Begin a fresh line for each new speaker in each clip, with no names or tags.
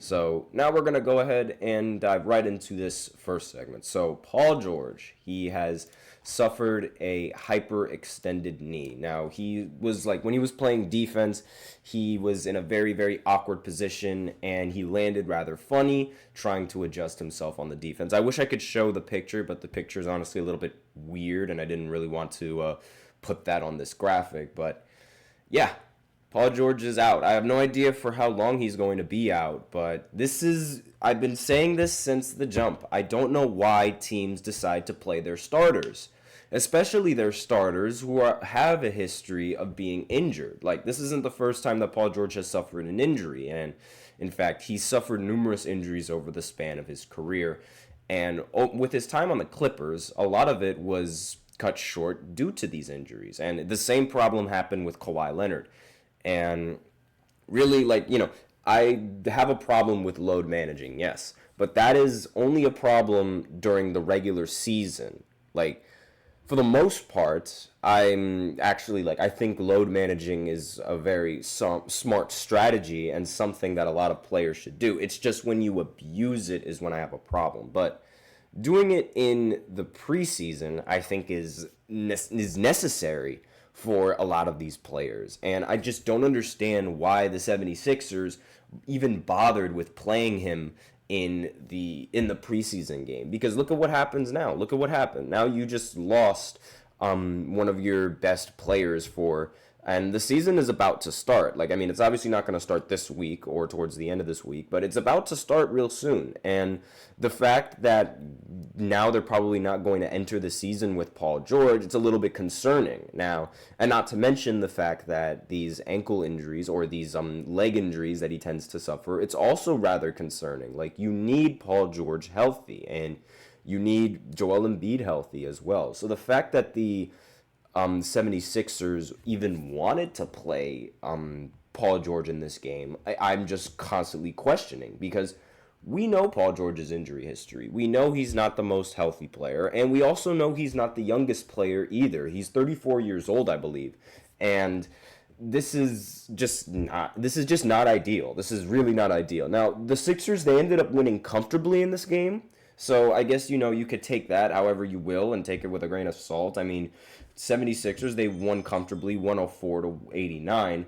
So now we're going to go ahead and dive right into this first segment. So Paul George, he has suffered a hyperextended knee. Now, he was like, when he was playing defense, he was in a very, very awkward position, and he landed rather funny trying to adjust himself on the defense. I wish I could show the picture, but the picture is honestly a little bit weird, and I didn't really want to put that on this graphic. But yeah, Paul George is out. I have no idea for how long he's going to be out, but I've been saying this since the jump. I don't know why teams decide to play their starters, especially their starters who have a history of being injured. Like, this isn't the first time that Paul George has suffered an injury, and in fact, he's suffered numerous injuries over the span of his career. And with his time on the Clippers, a lot of it was cut short due to these injuries. And the same problem happened with Kawhi Leonard. And really, I have a problem with load managing, yes, but that is only a problem during the regular season. Like, for the most part, I'm actually I think load managing is a very smart strategy and something that a lot of players should do. It's just when you abuse it is when I have a problem. But doing it in the preseason, I think, is necessary for a lot of these players. And I just don't understand why the 76ers even bothered with playing him in the preseason game. Because look at what happens now. Look at what happened. Now you just lost one of your best players and the season is about to start. It's obviously not going to start this week or towards the end of this week, but it's about to start real soon. And the fact that now they're probably not going to enter the season with Paul George, it's a little bit concerning now. And not to mention the fact that these ankle injuries or these leg injuries that he tends to suffer, it's also rather concerning. Like, you need Paul George healthy, and you need Joel Embiid healthy as well. So the fact that the 76ers even wanted to play Paul George in this game, I'm just constantly questioning, because we know Paul George's injury history. We know he's not the most healthy player, and we also know he's not the youngest player either. He's 34 years old, I believe, and this is just not ideal. This is really not ideal. Now, the Sixers, they ended up winning comfortably in this game, so I guess, you could take that however you will and take it with a grain of salt. 76ers, they won comfortably 104-89,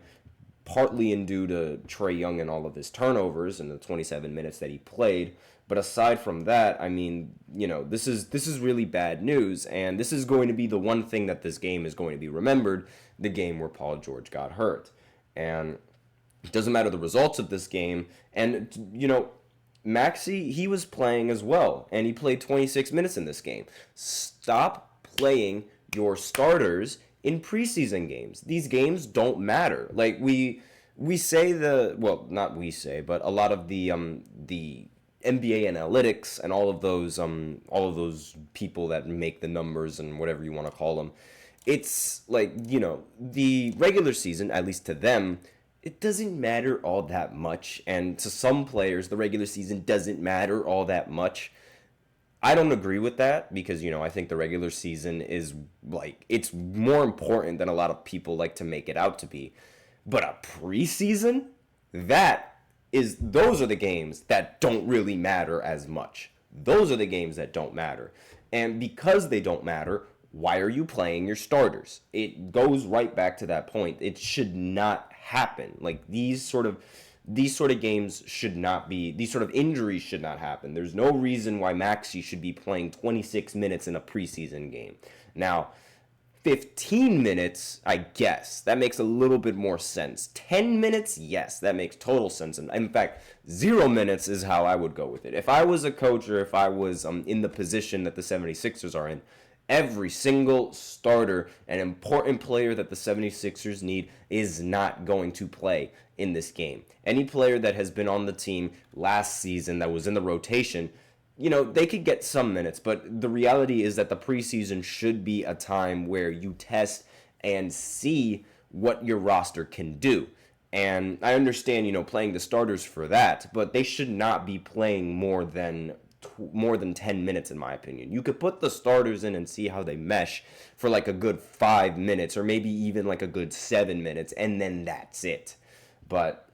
partly in due to Trae Young and all of his turnovers in the 27 minutes that he played. But aside from that, this is really bad news, and this is going to be the one thing that this game is going to be remembered, the game where Paul George got hurt. And it doesn't matter the results of this game. And, Maxey, he was playing as well, and he played 26 minutes in this game. Stop playing your starters in preseason games. These games don't matter. Like, we say not we say, but a lot of the NBA analytics and all of those people that make the numbers and whatever you want to call them, it's the regular season, at least to them, it doesn't matter all that much. And to some players, the regular season doesn't matter all that much. I don't agree with that, because, I think the regular season is, it's more important than a lot of people like to make it out to be. But a preseason, those are the games that don't really matter as much. Those are the games that don't matter. And because they don't matter, why are you playing your starters? It goes right back to that point. It should not happen. These sort of games should not be, these sort of injuries should not happen. There's no reason why Maxey should be playing 26 minutes in a preseason game. Now, 15 minutes, I guess, that makes a little bit more sense. 10 minutes, yes, that makes total sense. And in fact, 0 minutes is how I would go with it. If I was a coach, or if I was in the position that the 76ers are in, every single starter, an important player that the 76ers need, is not going to play in this game. Any player that has been on the team last season that was in the rotation, they could get some minutes, but the reality is that the preseason should be a time where you test and see what your roster can do. And I understand, playing the starters for that, but they should not be playing more than 10 minutes, in my opinion. You could put the starters in and see how they mesh for a good 5 minutes, or maybe even a good 7 minutes, and then that's it. But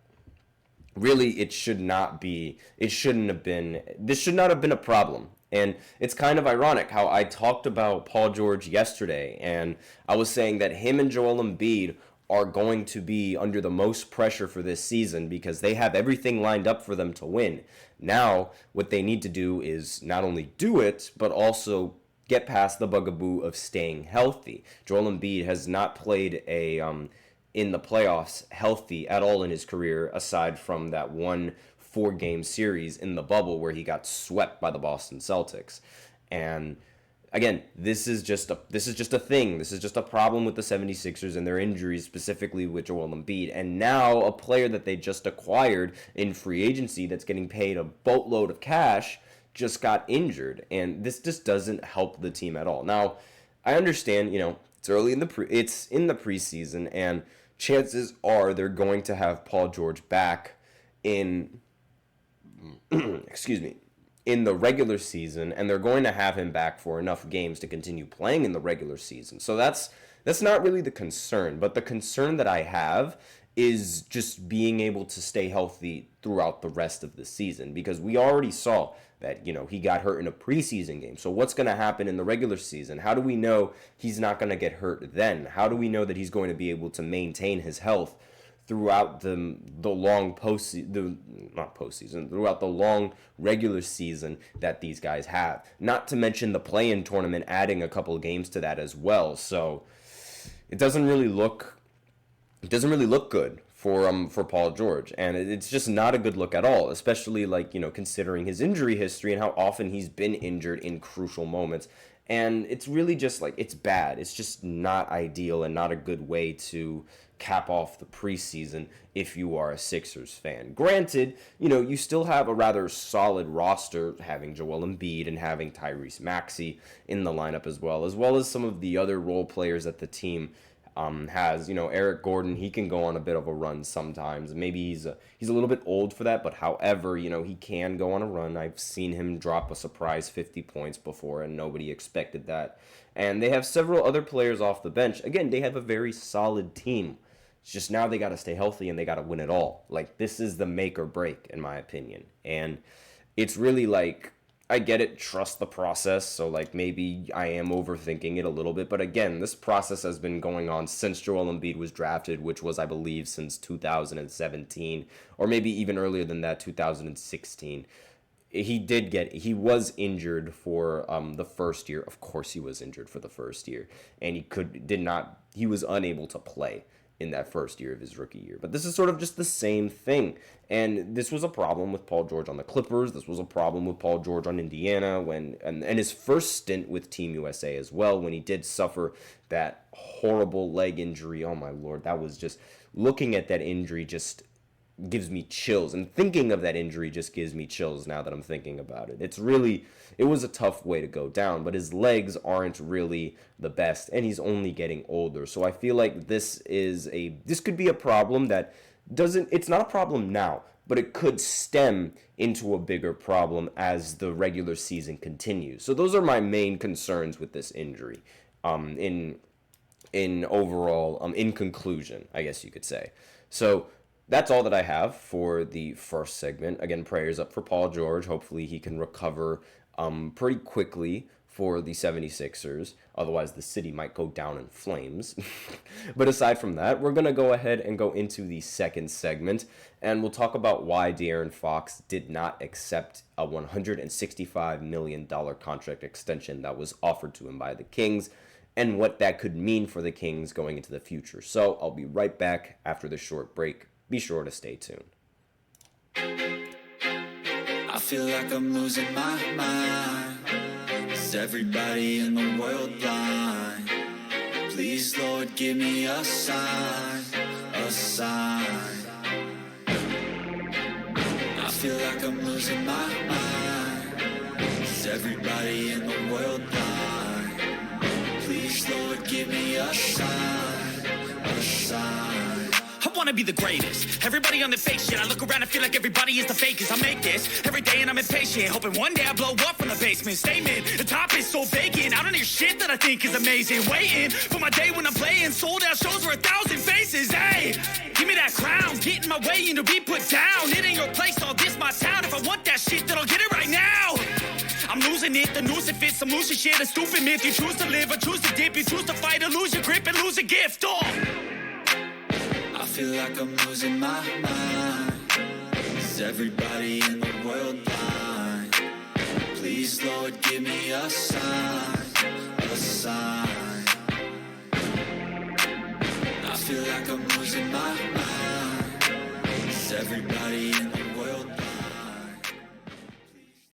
really it should not be, it shouldn't have been, this should not have been a problem. And it's kind of ironic how I talked about Paul George yesterday, and I was saying that him and Joel Embiid are going to be under the most pressure for this season because they have everything lined up for them to win. Now, what they need to do is not only do it, but also get past the bugaboo of staying healthy. Joel Embiid has not played in the playoffs healthy at all in his career, aside from that one 4-game series in the bubble where he got swept by the Boston Celtics. And again, this is just a thing. This is just a problem with the 76ers and their injuries, specifically with Joel Embiid. And now a player that they just acquired in free agency that's getting paid a boatload of cash just got injured. And this just doesn't help the team at all. Now, I understand, it's early in the preseason, and chances are they're going to have Paul George back in in the regular season, and they're going to have him back for enough games to continue playing in the regular season. So that's not really the concern, but the concern that I have is just being able to stay healthy throughout the rest of the season, because we already saw that, he got hurt in a preseason game. So what's going to happen in the regular season? How do we know he's not going to get hurt then? How do we know that he's going to be able to maintain his health throughout the long throughout the long regular season that these guys have? Not to mention the play-in tournament adding a couple of games to that as well. So it doesn't really look good for Paul George, and it's just not a good look at all, especially considering his injury history and how often he's been injured in crucial moments. And it's really just it's bad. It's just not ideal and not a good way to cap off the preseason if you are a Sixers fan. Granted, you still have a rather solid roster, having Joel Embiid and having Tyrese Maxey in the lineup as well as some of the other role players that the team has. Eric Gordon, he can go on a bit of a run sometimes. Maybe he's a little bit old for that, but however, he can go on a run. I've seen him drop a surprise 50 points before, and nobody expected that. And they have several other players off the bench. Again, they have a very solid team. It's just now they got to stay healthy and they got to win it all. This is the make or break, in my opinion. And it's really I get it, trust the process, so maybe I am overthinking it a little bit, but again, this process has been going on since Joel Embiid was drafted, which was, I believe, since 2017, or maybe even earlier than that, 2016. He was injured for the first year. Of course he was injured for the first year, and he was unable to play in that first year of his rookie year. But this is sort of just the same thing. And this was a problem with Paul George on the Clippers. This was a problem with Paul George on Indiana and his first stint with Team USA as well, when he did suffer that horrible leg injury. Oh my Lord, that was just, looking at that injury just gives me chills. And thinking of that injury just gives me chills now that I'm thinking about it. It was a tough way to go down, but his legs aren't really the best, and he's only getting older. So I feel like this could be a problem that it's not a problem now, but it could stem into a bigger problem as the regular season continues. So those are my main concerns with this injury. In conclusion, I guess you could say. So that's all that I have for the first segment. Again, prayers up for Paul George. Hopefully he can recover pretty quickly for the 76ers. Otherwise, the city might go down in flames. But aside from that, we're going to go ahead and go into the second segment, and we'll talk about why De'Aaron Fox did not accept a $165 million contract extension that was offered to him by the Kings, and what that could mean for the Kings going into the future. So I'll be right back after this short break. Be sure to stay tuned.
I feel like I'm losing my mind. Is everybody in the world blind? Please, Lord, give me a sign, a sign. I feel like I'm losing my mind. Is everybody in the world blind? Please, Lord, give me a sign, a sign. wanna be the greatest. Everybody on the fake shit. I look around and feel like everybody is the fakest. I make this every day and I'm impatient, hoping one day I blow up from the basement. Statement, the top is so vacant. I don't hear shit that I think is amazing. Waiting for my day when I'm playing sold out shows for 1,000 faces. Hey, give me that crown, get in my way and to be put down. It ain't your place, all this my town. If I want that shit, then I'll get it right now. I'm losing it, the noose it fits. I'm losing shit, a stupid myth. You choose to live or choose to dip. You choose to fight or lose your grip and lose a gift. Oh,
I feel like I'm losing my mind. Is everybody in the world blind? Please, Lord, give me a sign, a sign. I feel like I'm losing my mind. Is everybody in the